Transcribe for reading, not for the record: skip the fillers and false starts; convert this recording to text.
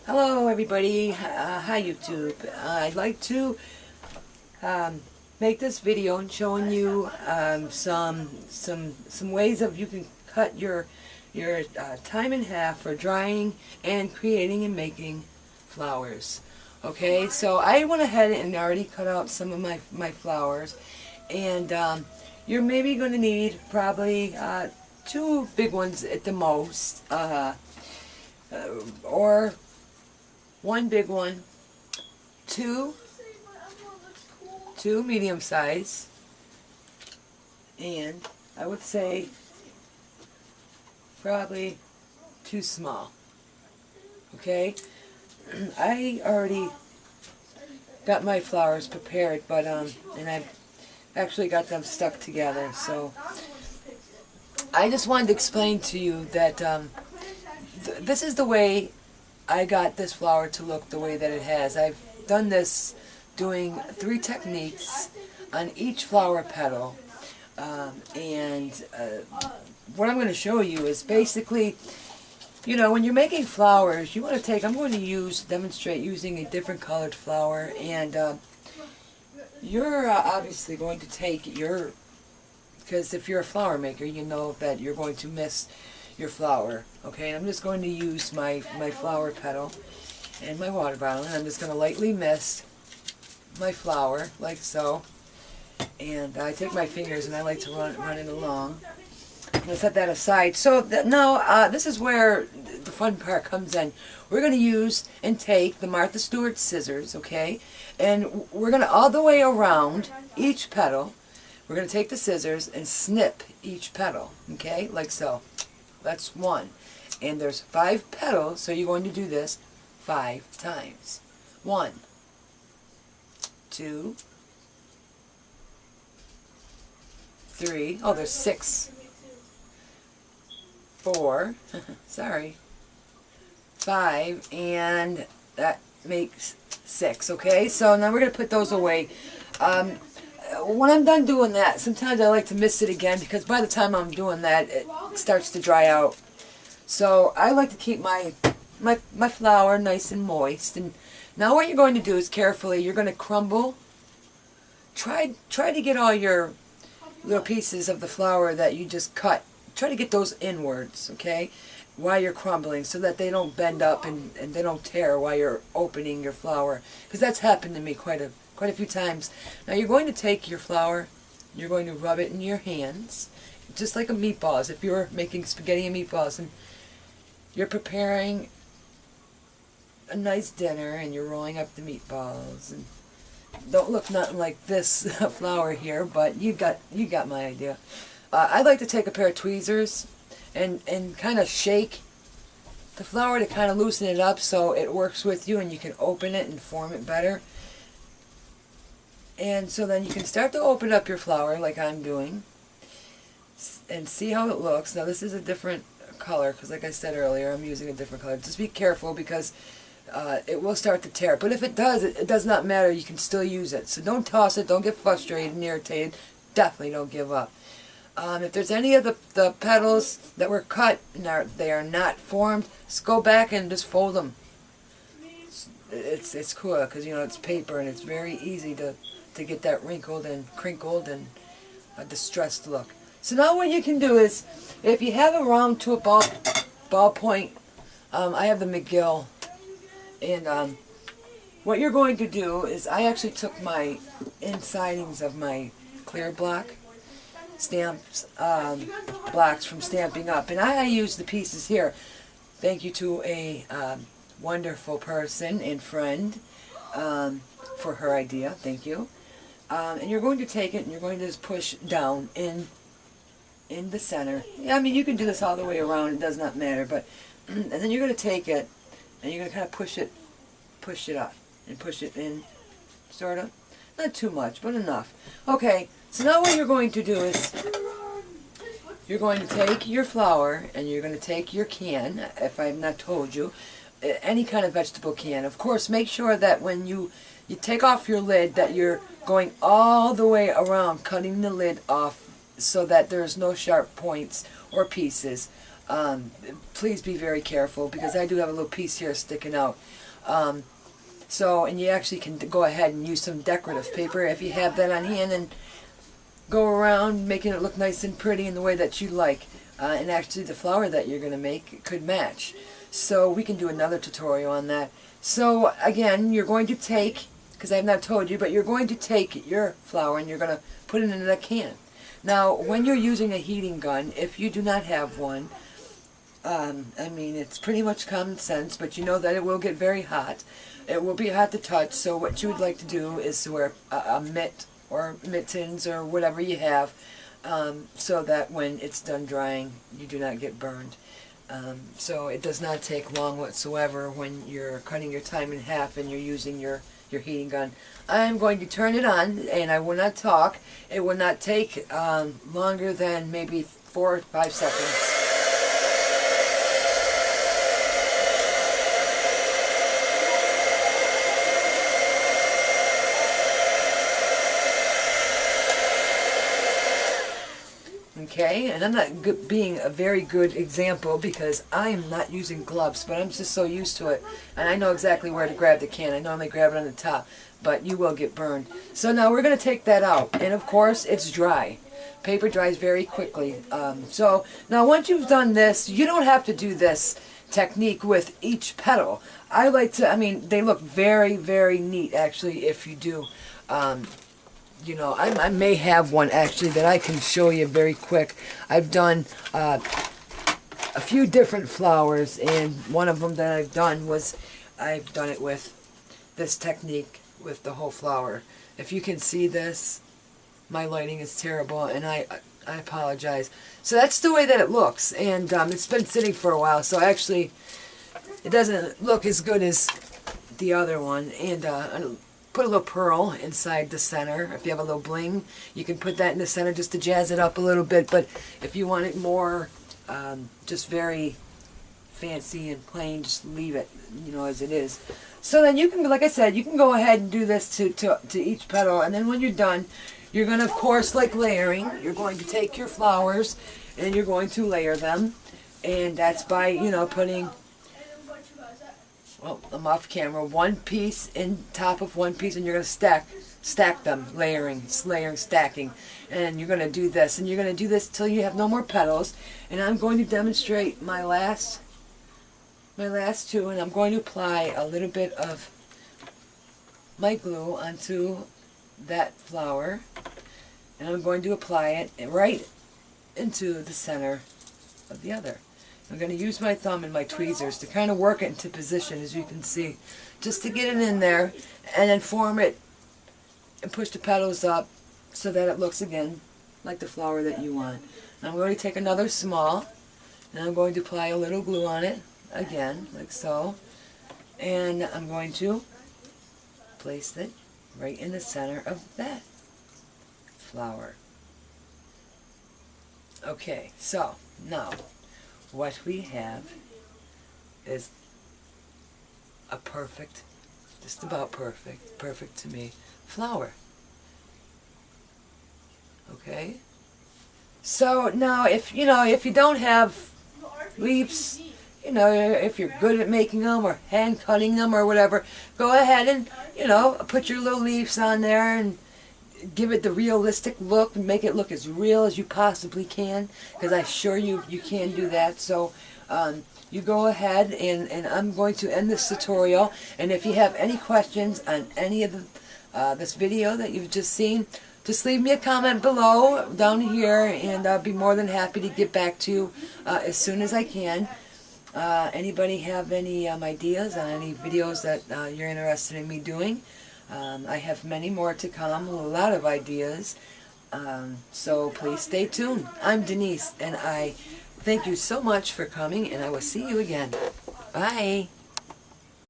Hello everybody, hi YouTube. I'd like to make this video and showing you some ways of you can cut your time in half for drying and creating and making flowers. Okay, so I went ahead and already cut out some of my flowers, and you're maybe going to need probably two big ones at the most, or one big one, two medium size, and I would say probably two small. Okay, I already got my flowers prepared, but and I've actually got them stuck together. So I just wanted to explain to you that this is the way I got this flower to look the way that it has. I've done this doing 3 techniques on each flower petal, and what I'm going to show you is basically, you know, when you're making flowers, you want to take, I'm going to demonstrate using a different colored flower, and you're obviously going to take your, because if you're a flower maker, you know that you're going to miss your flower. Okay, and I'm just going to use my flower petal and my water bottle, and I'm just going to lightly mist my flower like so, and I take my fingers and I like to run it along. I'm going to set that aside. So now this is where the fun part comes in. We're going to use and take the Martha Stewart scissors, okay, and we're going to, all the way around each petal, we're going to take the scissors and snip each petal, okay, like so. That's 1. And there's 5 petals, so you're going to do this 5 times. 1, 2, 3, oh, there's 6, 4, sorry, 5, and that makes 6, okay? So now we're going to put those away. When I'm done doing that, sometimes I like to mist it again, because by the time I'm doing that, it starts to dry out. So I like to keep my flour nice and moist. And now what you're going to do is carefully, you're going to crumble. Try to get all your little pieces of the flour that you just cut. Try to get those inwards, okay, while you're crumbling, so that they don't bend up and they don't tear while you're opening your flour. Because that's happened to me quite a few times. Now you're going to take your flour, you're going to rub it in your hands, just like a meatballs. If you're making spaghetti and meatballs and you're preparing a nice dinner and you're rolling up the meatballs, and don't look nothing like this flour here, but you got my idea. I like to take a pair of tweezers and kind of shake the flour to kind of loosen it up so it works with you and you can open it and form it better. And so then you can start to open up your flour like I'm doing and see how it looks. Now this is a different color because, like I said earlier, I'm using a different color. Just be careful because it will start to tear. But if it does, it does not matter. You can still use it. So don't toss it. Don't get frustrated and irritated. Definitely don't give up. If there's any of the petals that were cut and they are not formed, just go back and just fold them. It's cool because, you know, it's paper and it's very easy to get that wrinkled and crinkled and a distressed look. So now what you can do is, if you have a round to a ballpoint, I have the McGill, and what you're going to do is, I actually took my insidings of my clear block stamps, blocks from Stampin' Up, and I use the pieces here. Thank you to a wonderful person and friend for her idea. Thank you. And you're going to take it and you're going to just push down in the center. I mean, you can do this all the way around, it does not matter, but and then you're going to take it and you're going to kind of push it up and push it in, sort of. Not too much, but enough. Okay, so now what you're going to do is, you're going to take your flour and you're going to take your can, if I have not told you, any kind of vegetable can. Of course, make sure that when you take off your lid that you're going all the way around, cutting the lid off so that there's no sharp points or pieces. please be very careful, because I do have a little piece here sticking out. And you actually can go ahead and use some decorative paper if you have that on hand, and go around making it look nice and pretty in the way that you like. And actually the flower that you're going to make could match. So we can do another tutorial on that. So again, you're going to take, because I have not told you, but you're going to take your flour and you're going to put it in a can. Now, when you're using a heating gun, if you do not have one, I mean, it's pretty much common sense, but you know that it will get very hot. It will be hot to touch, so what you would like to do is to wear a mitt or mittens or whatever you have, so that when it's done drying, you do not get burned. So it does not take long whatsoever when you're cutting your time in half and you're using your heating gun. I'm going to turn it on, and I will not talk. It will not take longer than maybe 4 or 5 seconds. Okay, and I'm not being a very good example because I am not using gloves, but I'm just so used to it. And I know exactly where to grab the can. I normally grab it on the top, but you will get burned. So now we're going to take that out. And of course, it's dry. Paper dries very quickly. So now once you've done this, you don't have to do this technique with each petal. I like to, I mean, they look very, very neat actually if you do. You know, I may have one actually that I can show you very quick. I've done a few different flowers, and one of them that I've done was, I've done it with this technique with the whole flower. If you can see this, my lighting is terrible, and I apologize. So that's the way that it looks, and it's been sitting for a while, so actually it doesn't look as good as the other one. And put a little pearl inside the center. If you have a little bling, you can put that in the center just to jazz it up a little bit. But if you want it more just very fancy and plain, just leave it, you know, as it is. So then you can, like I said, you can go ahead and do this to each petal. And then when you're done, you're going to, of course, like layering, you're going to take your flowers and you're going to layer them. And that's by, you know, putting, well, I'm off camera, one piece in top of one piece, and you're going to stack them, layering, stacking. And you're going to do this, and you're going to do this till you have no more petals. And I'm going to demonstrate my last two, and I'm going to apply a little bit of my glue onto that flower, and I'm going to apply it right into the center of the other. I'm going to use my thumb and my tweezers to kind of work it into position, as you can see, just to get it in there, and then form it and push the petals up so that it looks again like the flower that you want. And I'm going to take another small, and I'm going to apply a little glue on it again, like so, and I'm going to place it right in the center of that flower. Okay, so now what we have is a perfect, just about perfect to me, flower. Okay? So now if you don't have leaves, you know, if you're good at making them or hand cutting them or whatever, go ahead and, you know, put your little leaves on there and give it the realistic look and make it look as real as you possibly can, because I assure you can do that. So you go ahead, and I'm going to end this tutorial, and if you have any questions on any of this video that you've just seen, just leave me a comment below down here, and I'll be more than happy to get back to you as soon as I can. Anybody have any ideas on any videos that you're interested in me doing? I have many more to come, a lot of ideas, so please stay tuned. I'm Denise, and I thank you so much for coming, and I will see you again. Bye.